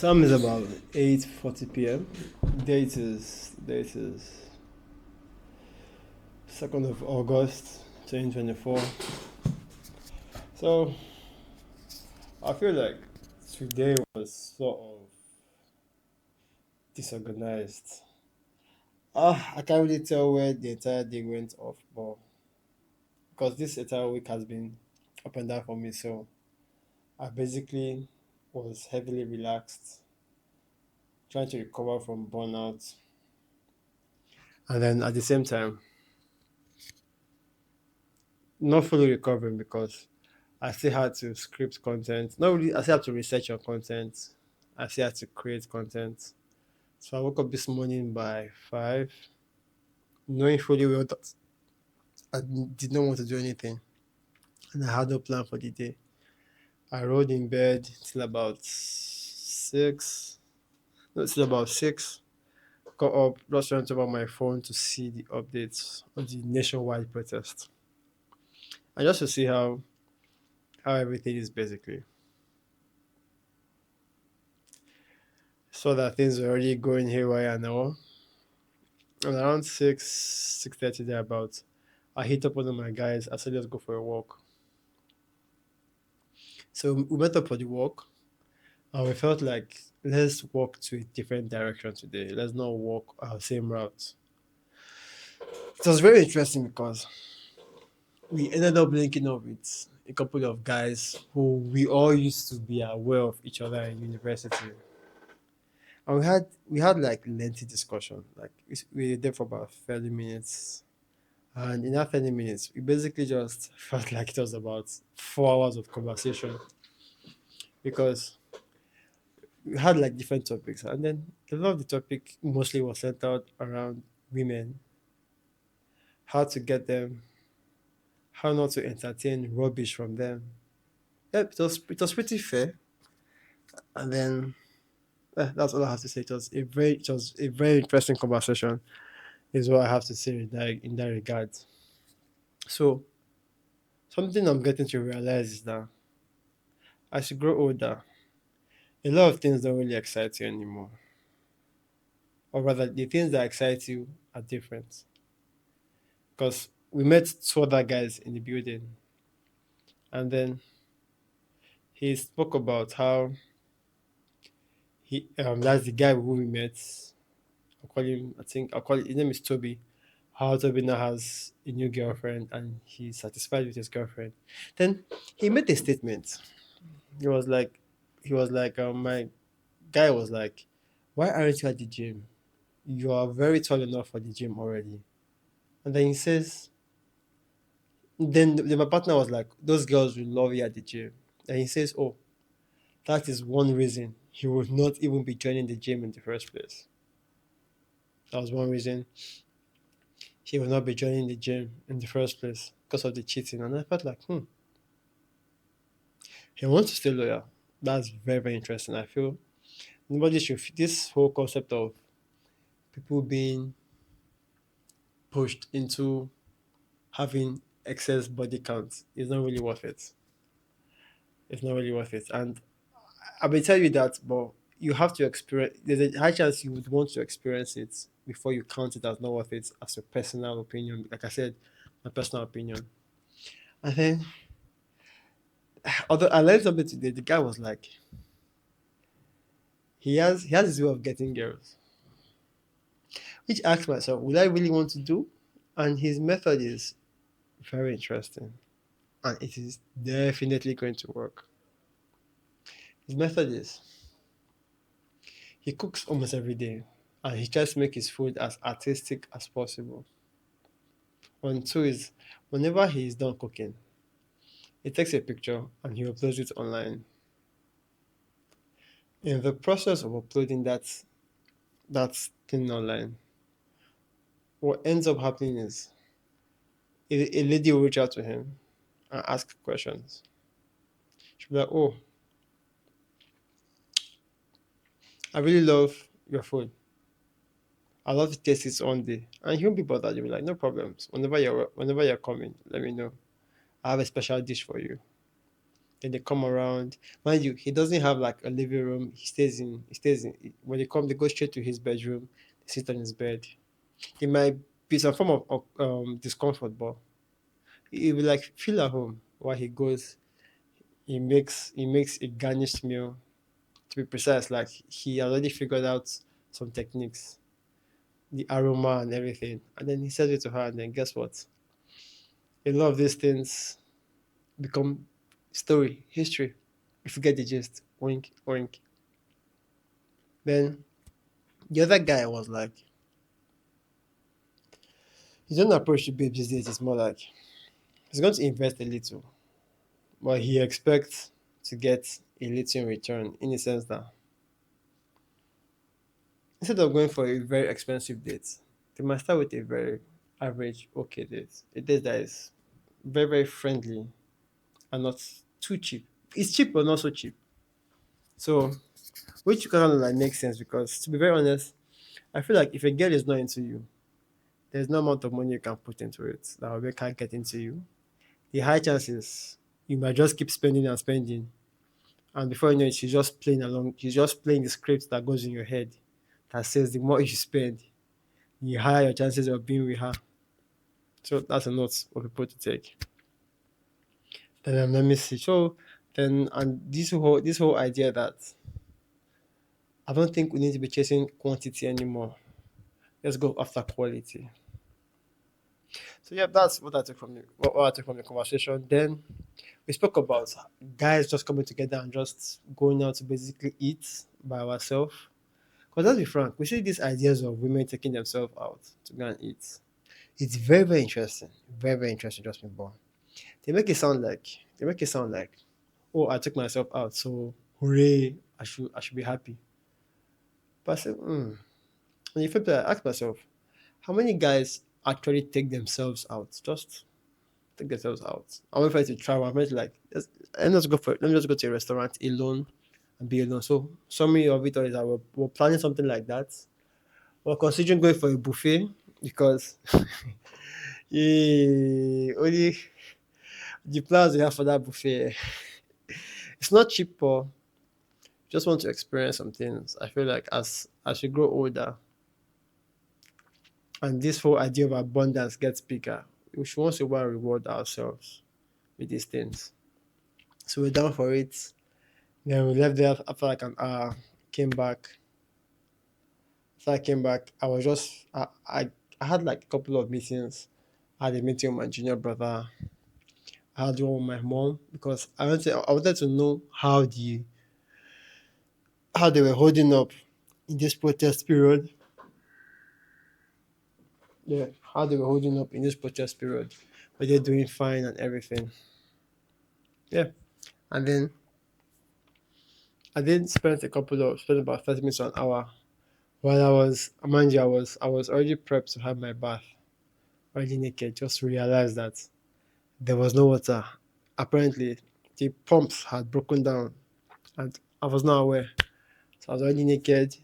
Time is about 8:40 p.m. Date is 2nd of August 2024. So I feel like today was sort of disorganized. I can't really tell where the entire day went off, but because this entire week has been up and down for me, so I basically was heavily relaxed, trying to recover from burnout, and then at the same time, not fully recovering because I still had to script content. Not really, I still have to research on content. I still had to create content. So I woke up this morning by 5, knowing fully well that I did not want to do anything. And I had no plan for the day. I rolled in bed till about 6. No, till about 6. Got up, just went over my phone to see the updates of the nationwide protest. And just to see how everything is basically. Saw that things were already going haywire now. And around 6:30 thereabouts, I hit up one of my guys. I said let's go for a walk. So we went up for the walk and we felt like let's walk to a different direction today. Let's not walk our same route. It was very interesting because we ended up linking up with a couple of guys who we all used to be aware of each other in university. And we had like lengthy discussion. Like we were there for about 30 minutes. And in that 30 minutes, we basically just felt like it was about 4 hours of conversation because we had like different topics. And then a lot of the topic mostly was centered around women, how to get them, how not to entertain rubbish from them. Yep, it was pretty fair. And then that's all I have to say. It was a very interesting conversation, is what I have to say in that regard. So something I'm getting to realize is that as you grow older, a lot of things don't really excite you anymore. Or rather, the things that excite you are different. Because we met two other guys in the building, and then he spoke about how that's the guy who we met. I'll call his name is Toby. How Toby now has a new girlfriend and he's satisfied with his girlfriend. Then he made a statement. He was like, my guy was like, why aren't you at the gym? You are very tall enough for the gym already. And then he says, my partner was like, those girls will love you at the gym. And he says, oh, that is one reason he would not even be joining the gym in the first place. That was one reason he would not be joining the gym in the first place because of the cheating. And I felt like, he wants to stay loyal. That's very, very interesting. I feel nobody should, this whole concept of people being pushed into having excess body count is not really worth it. It's not really worth it. And I will tell you that, but you have to experience. There's a high chance you would want to experience it before you count it as not worth it, as a personal opinion. Like I said, my personal opinion. And then, although I learned something today, the guy was like, he has his way of getting girls, which I asked myself, would I really want to do? And his method is very interesting, and it is definitely going to work. His method is he cooks almost every day, and he tries to make his food as artistic as possible. One two is whenever he is done cooking, he takes a picture and he uploads it online. In the process of uploading that thing online, what ends up happening is a lady will reach out to him and ask questions. She'll be like, "Oh, I really love your food. I love to taste it one day." And he won't be bothered. You'll be like, "No problems. Whenever you're coming, let me know. I have a special dish for you." Then they come around. Mind you, he doesn't have like a living room. He stays in when they come, they go straight to his bedroom, they sit on his bed. It might be some form of discomfort, but he will like feel at home while he goes. He makes a garnished meal, to be precise. Like he already figured out some techniques, the aroma and everything. And then he says it to her, and then guess what? A lot of these things become story, history. If you get the gist, wink, wink. Then the other guy was like, his own approach to babes these days is more like he's going to invest a little, but he expects to get a little in return, in the sense that instead of going for a very expensive date, they might start with a very average, okay date. A date that is very, very friendly and not too cheap. It's cheap, but not so cheap. So, which kind of like makes sense, because to be very honest, I feel like if a girl is not into you, there's no amount of money you can put into it that will make her get into you. The high chances you might just keep spending and spending, and before you know it, she's just playing along. She's just playing the script that goes in your head that says the more you spend, the higher your chances of being with her. So that's a note for people to take. Then let me see. So then, and this whole idea that I don't think we need to be chasing quantity anymore. Let's go after quality. So yeah, that's what I took from what I took from the conversation. Then we spoke about guys just coming together and just going out to basically eat by ourselves. Because let's be frank, we see these ideas of women taking themselves out to go and eat. It's very, very interesting. Very, very interesting, just me born. They make it sound like, oh, I took myself out, so hooray, I should be happy. But I said, when you flip that, I ask myself, how many guys actually take themselves out? Just take themselves out. I'm afraid to travel. I'm afraid to like, let me just go to a restaurant alone and be alone. So summary of it all is that we're planning something like that. We're considering going for a buffet because only the plans we have for that buffet. It's not cheap, but just want to experience some things. I feel like as we grow older and this whole idea of abundance gets bigger, we should once in a while reward ourselves with these things. So we're down for it. Then we left there after like an hour, came back. After I came back, I had like a couple of meetings. I had a meeting with my junior brother. I had one with my mom because I wanted to know how they were holding up in this protest period. Yeah, how they were holding up in this protest period. Were they doing fine and everything? Yeah. And then I did spend about 30 minutes to an hour. While mind you, I was already prepped to have my bath, already naked. Just realized that there was no water. Apparently, the pumps had broken down, and I was not aware. So I was already naked.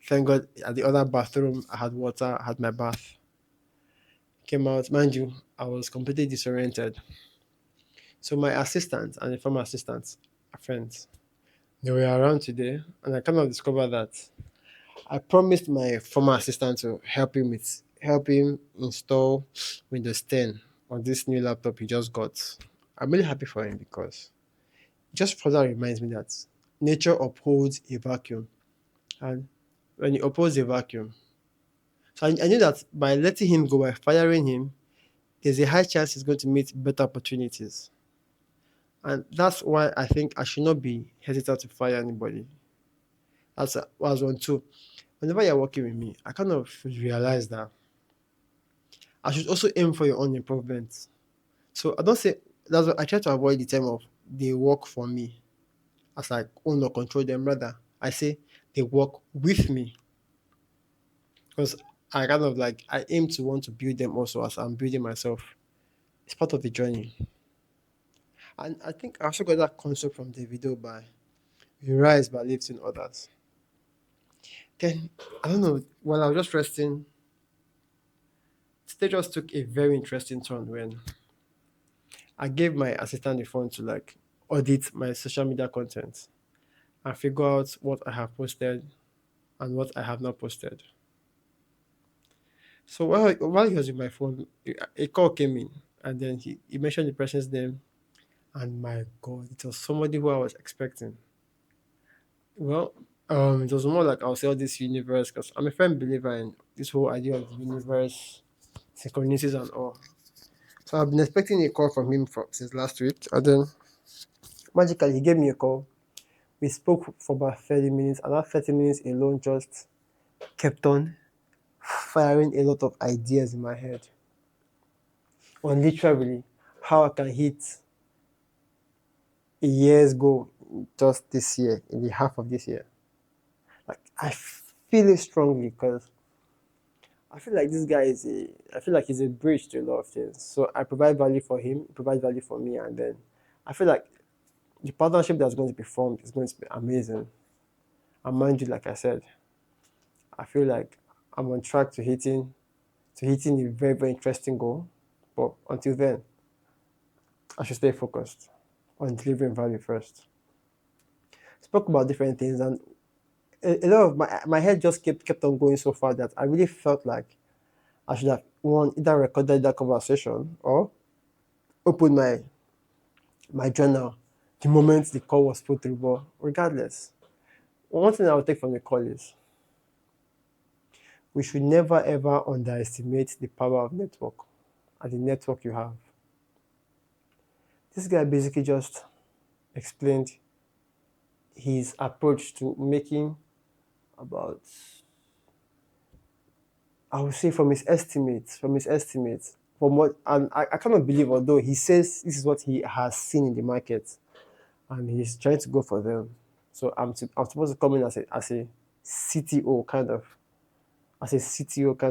Thank God, at the other bathroom, I had water. I had my bath. Came out, mind you, I was completely disoriented. So my assistant and the former assistant are friends. They were around today, and I kind of discovered that I promised my former assistant to help him install Windows 10 on this new laptop he just got. I'm really happy for him because it just further reminds me that nature upholds a vacuum, and when you oppose a vacuum, so I knew that by letting him go, by firing him, there's a high chance he's going to meet better opportunities. And that's why I think I should not be hesitant to fire anybody. That's one too. Whenever you're working with me, I kind of realize that I should also aim for your own improvement. So I don't say that's what I try to avoid the term of they work for me as like own or control them. Rather, I say they work with me because I kind of like I aim to want to build them also as I'm building myself. It's part of the journey. And I think I also got that concept from the video by You Rise by Lifting Others. Then I don't know, while I was just resting, the day just took a very interesting turn when I gave my assistant the phone to like audit my social media content and figure out what I have posted and what I have not posted. So while he was in my phone, a call came in, and then he mentioned the person's name, and my God, it was somebody who I was expecting. Well, it was more like I'll say all this universe because I'm a firm believer in this whole idea of the universe, synchronicities, and all. So I've been expecting a call from him since last week, and then magically he gave me a call. We spoke for about 30 minutes, and that 30 minutes alone just kept on firing a lot of ideas in my head on literally how I can hit a year's goal just this year, in the half of this year. Like I feel it strongly because I feel like this guy I feel like he's a bridge to a lot of things. So I provide value for him, he provides value for me, and then I feel like the partnership that's going to be formed is going to be amazing. And mind you, like I said, I feel like I'm on track to hitting a very, very interesting goal. But until then, I should stay focused on delivering value first. Spoke about different things, and a lot of my head just kept on going so far that I really felt like I should have one either recorded that conversation or opened my journal the moment the call was put through. But regardless, one thing I will take from the call is we should never ever underestimate the power of network and the network you have. This guy basically just explained his approach to making about, I would say, from his estimates, from what, and I cannot believe, although he says this is what he has seen in the market and he's trying to go for them. So I'm supposed to come in as a CTO kind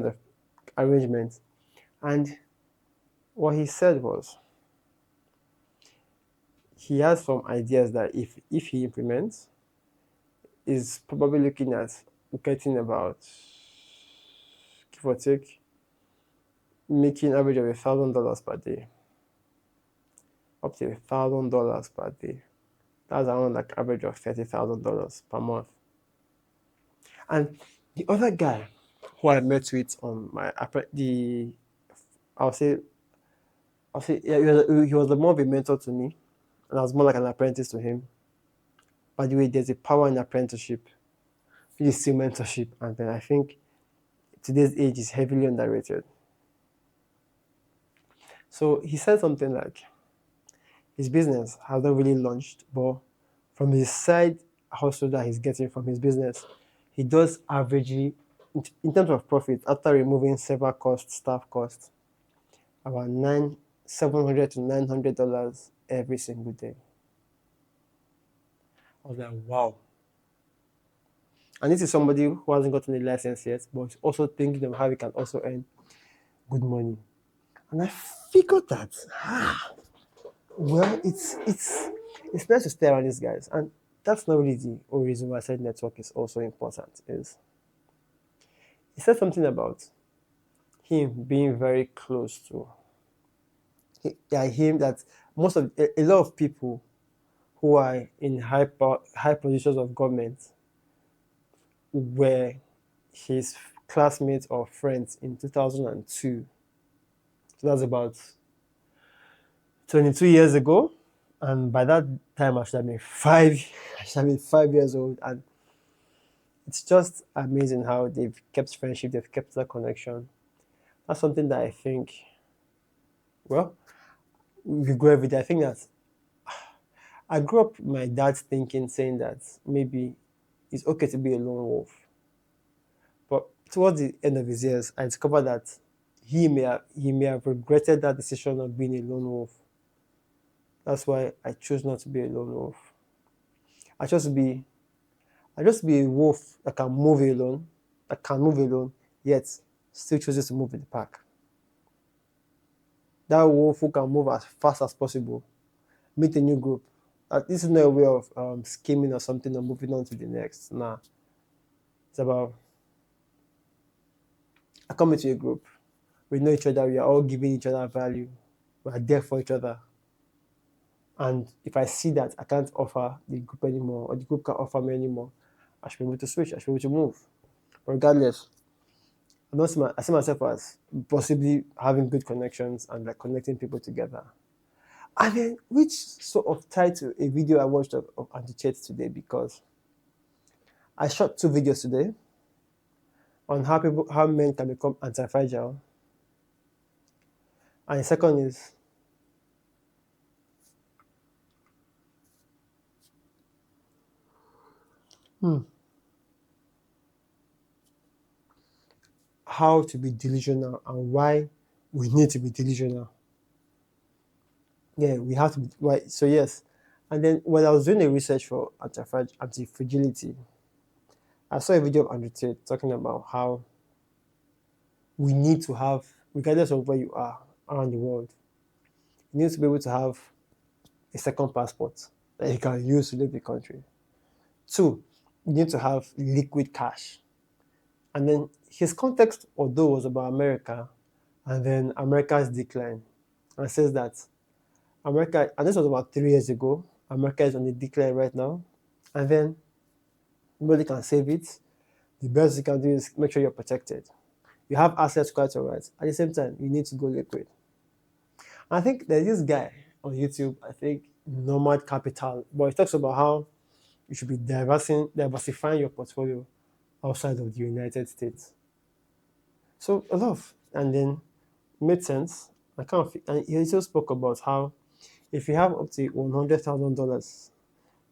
of, arrangement. And what he said was he has some ideas that if he implements, is probably looking at getting about, give or take, making average of $1,000 per day, up to $1,000 per day. That's around like average of $30,000 per month. And the other guy who I met with on my the I'll say yeah, he was more of a mentor to me, and I was more like an apprentice to him. By the way, there's a power in apprenticeship, which is still mentorship, and then I think today's age is heavily underrated. So he said something like his business has not really launched, but from his side hustle that he's getting from his business, he does averagely, in terms of profit, after removing several costs, staff costs, about 700 to $900 every single day. I was like, wow. And this is somebody who hasn't gotten a license yet, but is also thinking of how he can also earn good money. And I figured that, well, it's nice to stay around these guys. And that's not really the only reason why I said network is also important. Is he said something about him being very close to yeah, him, that a lot of people who are in high positions of government were his classmates or friends in 2002. So that's about 22 years ago. And by that time, I should have been I should have been 5 years old. And it's just amazing how they've kept friendship, they've kept that connection. That's something that I think, well, we go every day. I think that I grew up my dad's thinking, saying that maybe it's okay to be a lone wolf. But towards the end of his years, I discovered that he may have regretted that decision of being a lone wolf. That's why I chose not to be a lone wolf. I chose to be I chose to be a wolf that can move alone, yet still chooses to move with the pack. That wolf who can move as fast as possible, meet a new group. This is not a way of scheming or something or moving on to the next. Nah, it's about I come into a group. We know each other. We are all giving each other value. We are there for each other, And if I see that I can't offer the group anymore, or the group can't offer me anymore, I should be able to switch. I should be able to move. But regardless, I see myself as possibly having good connections and like connecting people together. And then, which sort of tied to a video I watched of anti-cheat today, because I shot two videos today on how men can become anti-fragile, and the second is how to be delusional and why we need to be delusional. Yeah, we have to be why. So yes, and then when I was doing the research for anti-fragility, I saw a video of Andrew Tate talking about how we need to have, regardless of where you are around the world, you need to be able to have a second passport that you can use to leave the country. Two, you need to have liquid cash. And then his context, although, was about America and then America's decline. And says that America, and this was about 3 years ago, America is on the decline right now. And then nobody can save it. The best you can do is make sure you're protected. You have assets quite all right. At the same time, you need to go liquid. I think there's this guy on YouTube, I think Nomad Capital, but he talks about how you should be diversifying your portfolio outside of the United States. So a lot of, and then made sense. And he also spoke about how if you have up to $100,000,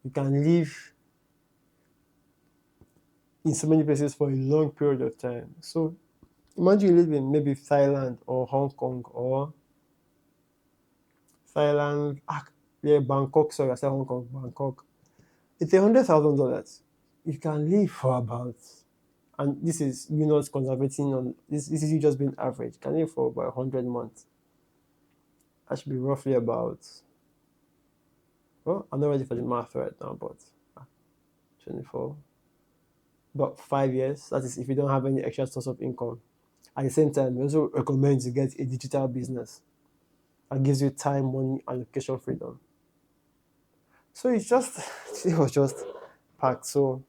you can live in so many places for a long period of time. So imagine you live in maybe Thailand or Hong Kong or Thailand, yeah, Bangkok. Sorry, I said Hong Kong, Bangkok. It's $100,000. You can live for about, and this is you not conservating on this. This is you just being average. You can live for about 100 months. That should be roughly about. Well, I'm not ready for the math right now, but 24. About 5 years. That is if you don't have any extra source of income. At the same time, we also recommend to get a digital business that gives you time, money, and location freedom. So it's just, it was just packed. So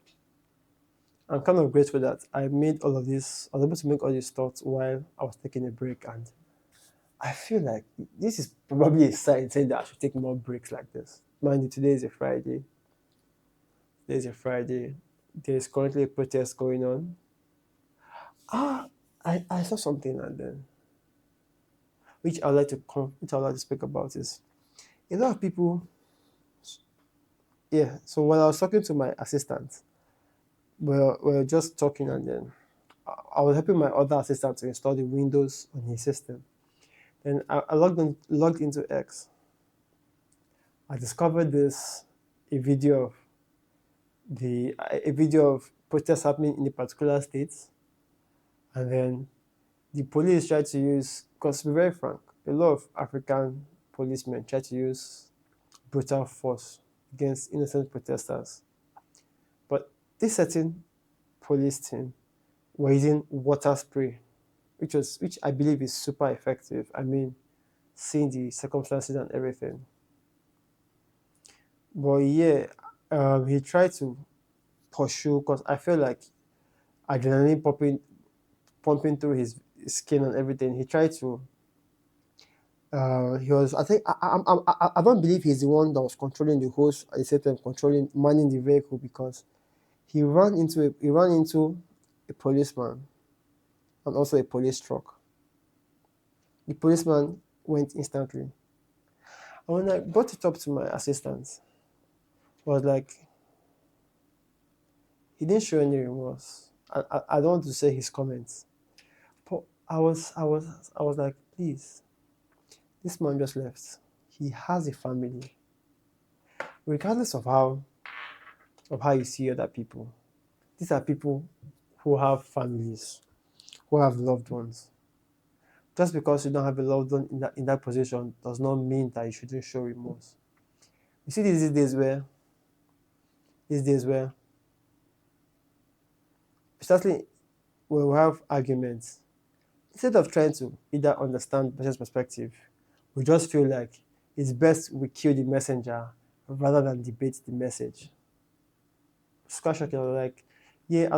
I'm kind of grateful that I made all of this, I was able to make all these thoughts while I was taking a break. And I feel like this is probably a sign saying that I should take more breaks like this. Mind you, today is a Friday. Today is a Friday. There's currently a protest going on. I saw something, and then which I'd like to speak about is a lot of people. Yeah. So when I was talking to my assistant, we're just talking, and then I was helping my other assistant to install the Windows on his system. Then I logged into X. I discovered this a video of a video of protests happening in a particular state, and then the police tried to use, because to be very frank, a lot of African policemen try to use brutal force against innocent protesters. But this certain police team were using water spray, which I believe is super effective. I mean, seeing the circumstances and everything. But yeah, he tried to pursue, because I feel like adrenaline pumping through his skin and everything. He tried to. He was. I think. I don't believe he's the one that was controlling the host at the same time controlling manning the vehicle, because he ran into a policeman and also a police truck. The policeman went instantly. And when I brought it up to my assistant, I was like, he didn't show any remorse. I don't want to say his comments, but I was like, please, this man just left. He has a family. Regardless of how you see other people, these are people who have families, who have loved ones. Just because you don't have a loved one in that position does not mean that you shouldn't show remorse. You see these days where especially when we have arguments, instead of trying to either understand the person's perspective, we just feel like it's best we kill the messenger rather than debate the message. It's quite shocking. I was like, yeah,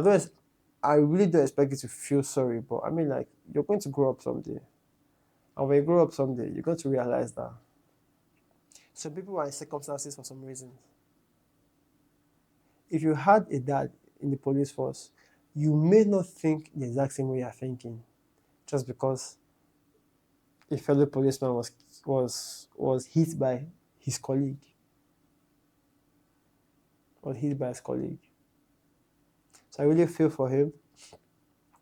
I really don't expect you to feel sorry, but I mean, like, you're going to grow up someday. And when you grow up someday, you're going to realize that some people are in circumstances for some reasons. If you had a dad in the police force, you may not think the exact same way you're thinking, just because a fellow policeman was hit by his colleague. Was hit by his colleague. So I really feel for him.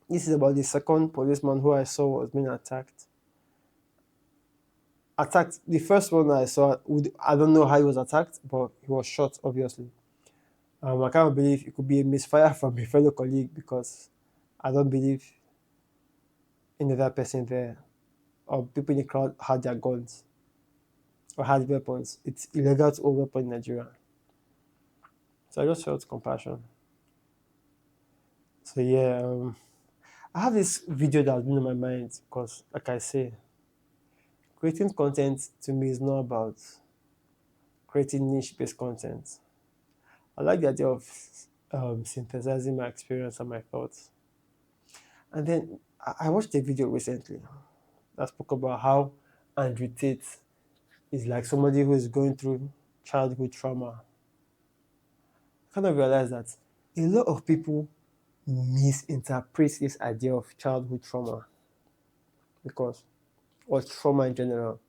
This is about the second policeman who I saw was being attacked. The first one I saw, I don't know how he was attacked, but he was shot, obviously. I can't believe it could be a misfire from a fellow colleague, because I don't believe any other person there or people in the crowd had their guns or had weapons. It's illegal to own a weapon in Nigeria. So I just felt compassion. So yeah, I have this video that's been on my mind because, like I say, creating content to me is not about creating niche-based content. I like the idea of synthesizing my experience and my thoughts. And then I watched a video recently that spoke about how Andrew Tate is like somebody who is going through childhood trauma. I kind of realized that a lot of people misinterpret this idea of childhood trauma because, or trauma in general.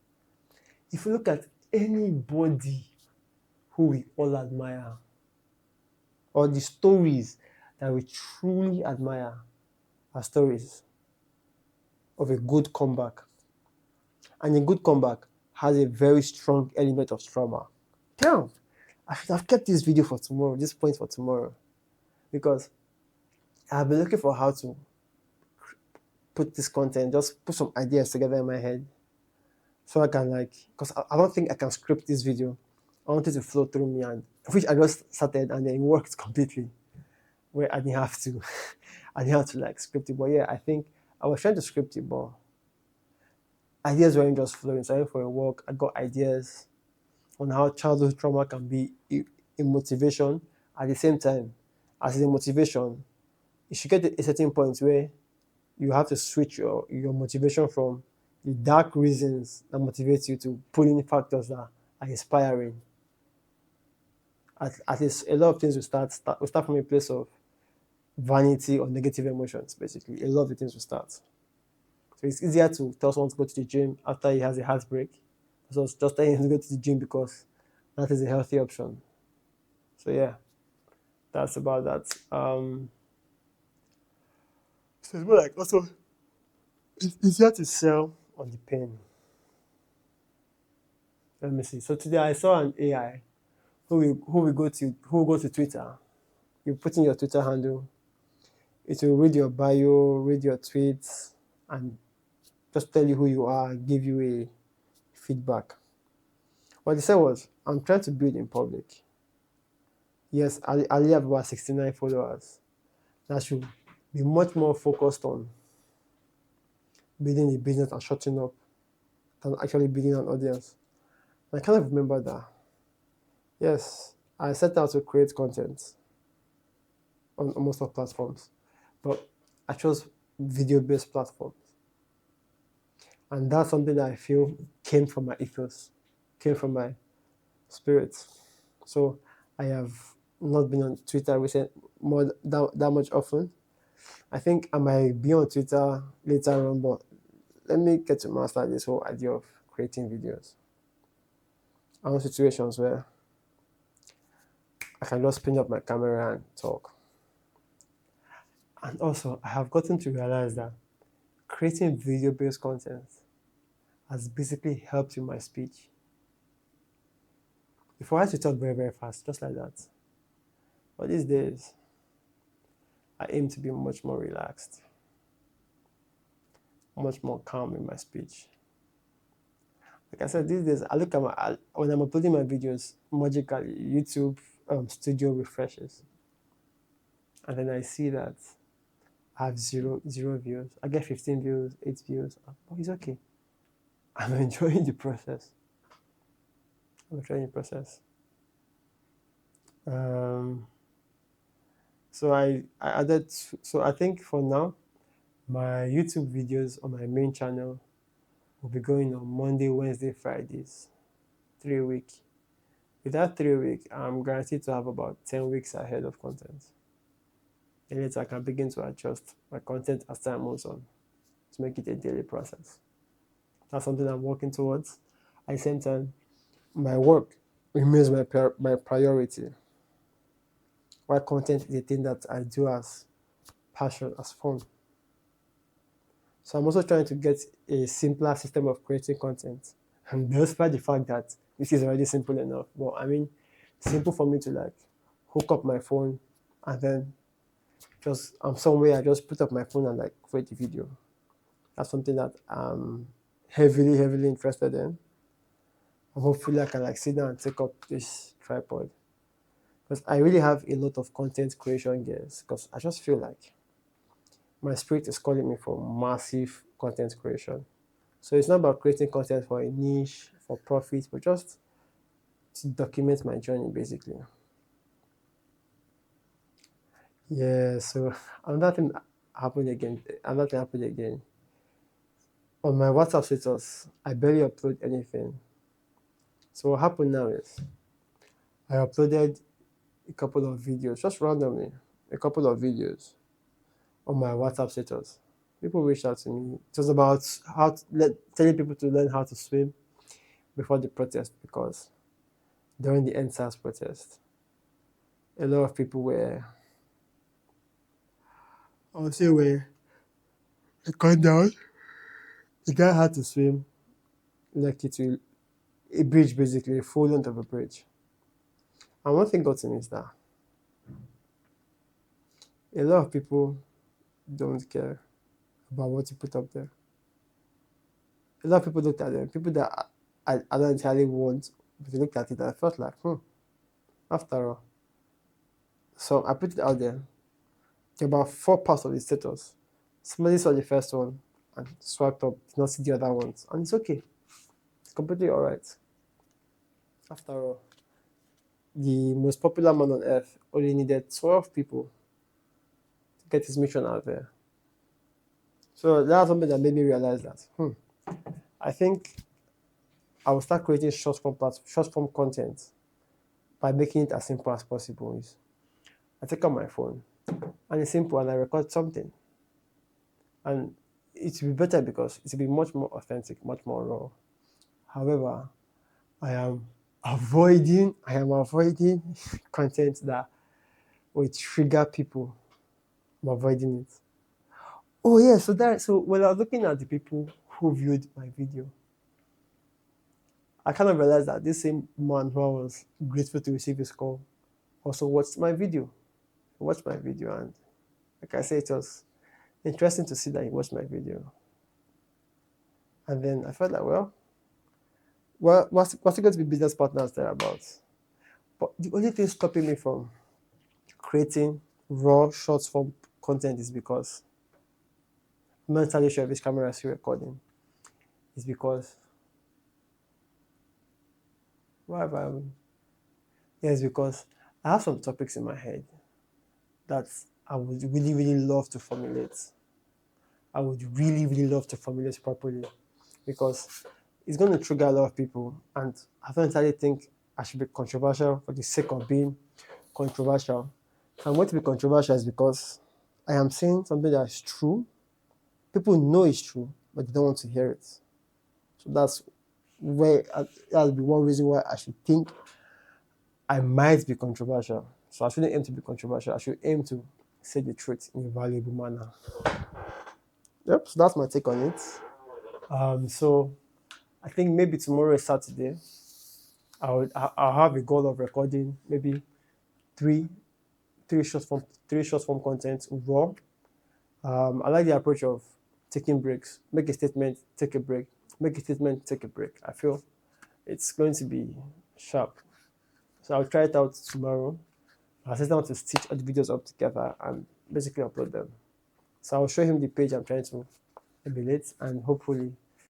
If you look at anybody who we all admire, or the stories that we truly admire, are stories of a good comeback. And a good comeback has a very strong element of trauma. Damn, I should have kept this video for tomorrow, this point for tomorrow, because I've been looking for how to put this content, just put some ideas together in my head, so I can, like, because I don't think I can script this video. I want it to flow through me, and which I just started and then it worked completely, where I didn't have to, I didn't have to like script it. But yeah, I think I was trying to script it, but ideas weren't just flowing. So I went for a walk. I got ideas on how childhood trauma can be a motivation. At the same time, as a motivation, you should get to a certain point where you have to switch your motivation from the dark reasons that motivate you to pulling factors that are inspiring. At least a lot of things will start from a place of vanity or negative emotions, basically. A lot of the things will start. So it's easier to tell someone to go to the gym after he has a heartbreak. So just telling him to go to the gym because that is a healthy option. So yeah, that's about that. So it's more like also it's easier to sell on the pain. Let me see. So today I saw an AI who will go to Twitter. You put in your Twitter handle, it will read your bio, read your tweets, and just tell you who you are, give you a feedback. What they said was, I'm trying to build in public. Yes, I only have about 69 followers. That should be much more focused on building a business and shutting up than actually building an audience. And I kind of remember that. Yes, I set out to create content on most of platforms, but I chose video-based platforms. And that's something that I feel came from my ethos, came from my spirit. So I have not been on Twitter that much often. I think I might be on Twitter later on, but let me get to master this whole idea of creating videos. I want situations where I can just pin up my camera and talk. And also, I have gotten to realize that creating video-based content has basically helped in my speech. Before I had to talk very, very fast, just like that. But these days, I aim to be much more relaxed, much more calm in my speech. Like I said, these days, I look at when I'm uploading my videos, magically, YouTube Studio refreshes. And then I see that I have zero views. I get 15 views, 8 views. But it's okay. I'm enjoying the process. I'm a training process. Um, so I added. So I think for now, my YouTube videos on my main channel will be going on Monday, Wednesday, Fridays, 3 week. With that 3 week, I'm guaranteed to have about 10 weeks ahead of content. And later I can begin to adjust my content as time moves on to make it a daily process. That's something I'm working towards. At the same time, my work remains my priority. While content is a thing that I do as passion, as fun. So I'm also trying to get a simpler system of creating content. And despite the fact that this is already simple enough, but I mean, simple for me to like hook up my phone and then just somewhere I just put up my phone and like create a video. That's something that I'm heavily interested in. And hopefully I can like sit down and take up this tripod. Because I really have a lot of content creation gears. Because I just feel like my spirit is calling me for massive content creation. So it's not about creating content for a niche, for profit, but just to document my journey basically. Yeah, so another thing happened again. Another thing happened again. On my WhatsApp status, I barely upload anything. So what happened now is I uploaded a couple of videos, just randomly, a couple of videos on my WhatsApp status. People reached out to me. It was about telling people to learn how to swim before the protest because during the NSAS protest, a lot of people were, I would say, were gone down. The guy had to swim like to a bridge, basically, a full length of a bridge. And one thing got to me is that a lot of people don't care about what you put up there. A lot of people looked at them, people that I don't entirely want, but they looked at it and I felt like, after all. So I put it out there. There were about 4 parts of the status. Somebody saw the first one and swiped up, did not see the other ones. And it's okay. It's completely alright. After all, the most popular man on earth only needed 12 people to get his mission out there. So that's something that made me realize that, I think I will start creating short form content by making it as simple as possible. Is I take out my phone and it's simple and I record something. And it will be better because it will be much more authentic, much more raw. However, I am avoiding content that will trigger people. I'm avoiding it. Oh yeah, so when I was looking at the people who viewed my video, I kind of realized that this same man who I was grateful to receive his call also watched my video. He watched my video and like I said, it was interesting to see that he watched my video. And then I felt like, well, what's it going to be business partners there about? But the only thing stopping me from creating raw short form content is because I'm not entirely sure if this camera is still recording. Is because why have I? Yes, because I have some topics in my head that I would really love to formulate. I would really love to formulate properly because it's going to trigger a lot of people, and I don't entirely think I should be controversial for the sake of being controversial. I'm going to be controversial is because I am saying something that is true. People know it's true, but they don't want to hear it. So that'll be one reason why I should think I might be controversial. So I shouldn't aim to be controversial. I should aim to say the truth in a valuable manner. Yep, so that's my take on it. So I think maybe tomorrow is Saturday. I'll have a goal of recording maybe three three short form content raw. I like the approach of taking breaks. Make a statement, take a break. Make a statement, take a break. I feel it's going to be sharp. So I'll try it out tomorrow. I'll sit down to stitch all the videos up together and basically upload them. So I'll show him the page I'm trying to emulate, and hopefully